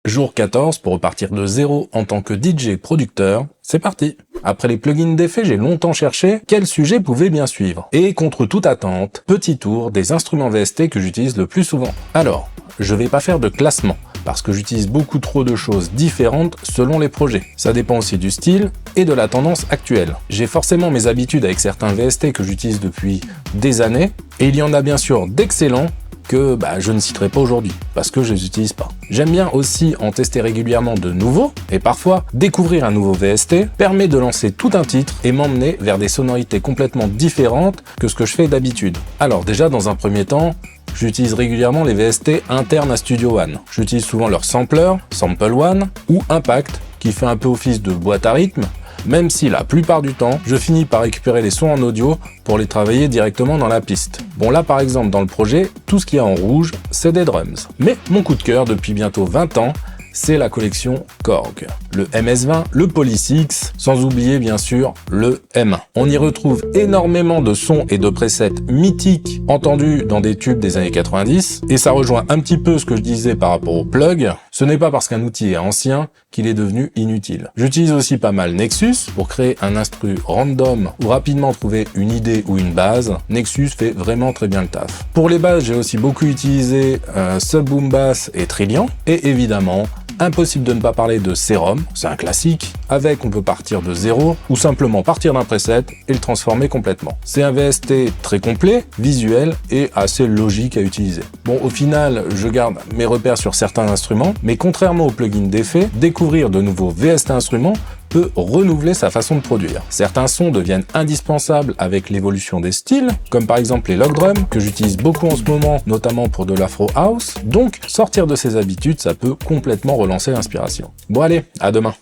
Jour 14 pour repartir de zéro en tant que DJ producteur, c'est parti. Après les plugins d'effets, j'ai longtemps cherché quel sujet pouvait bien suivre. Et contre toute attente, petit tour des instruments VST que j'utilise le plus souvent. Alors, je vais pas faire de classement, parce que j'utilise beaucoup trop de choses différentes selon les projets. Ça dépend aussi du style et de la tendance actuelle. J'ai forcément mes habitudes avec certains VST que j'utilise depuis des années, et il y en a bien sûr d'excellents que je ne citerai pas aujourd'hui, parce que je les utilise pas. J'aime bien aussi en tester régulièrement de nouveaux, et parfois, découvrir un nouveau VST permet de lancer tout un titre et m'emmener vers des sonorités complètement différentes que ce que je fais d'habitude. Alors déjà, dans un premier temps, j'utilise régulièrement les VST internes à Studio One. J'utilise souvent leur sampler, Sample One, ou Impact, qui fait un peu office de boîte à rythme, même si la plupart du temps, je finis par récupérer les sons en audio pour les travailler directement dans la piste. Bon là par exemple dans le projet, tout ce qu'il y a en rouge, c'est des drums. Mais mon coup de cœur depuis bientôt 20 ans, c'est la collection Korg. Le MS-20, le Poly-6, sans oublier bien sûr le M1. On y retrouve énormément de sons et de presets mythiques entendus dans des tubes des années 90, et ça rejoint un petit peu ce que je disais par rapport au plug. Ce n'est pas parce qu'un outil est ancien qu'il est devenu inutile. J'utilise aussi pas mal Nexus pour créer un instru random ou rapidement trouver une idée ou une base. Nexus fait vraiment très bien le taf. Pour les bases, j'ai aussi beaucoup utilisé Sub Boom Bass et Trillian, et évidemment, impossible de ne pas parler de Serum, c'est un classique. Avec, on peut partir de zéro ou simplement partir d'un preset et le transformer complètement. C'est un VST très complet, visuel et assez logique à utiliser. Bon, au final, je garde mes repères sur certains instruments, mais contrairement aux plugins d'effets, découvrir de nouveaux VST instruments peut renouveler sa façon de produire. Certains sons deviennent indispensables avec l'évolution des styles, comme par exemple les log drums, que j'utilise beaucoup en ce moment, notamment pour de l'afro house. Donc, sortir de ses habitudes, ça peut complètement relancer l'inspiration. Bon allez, à demain.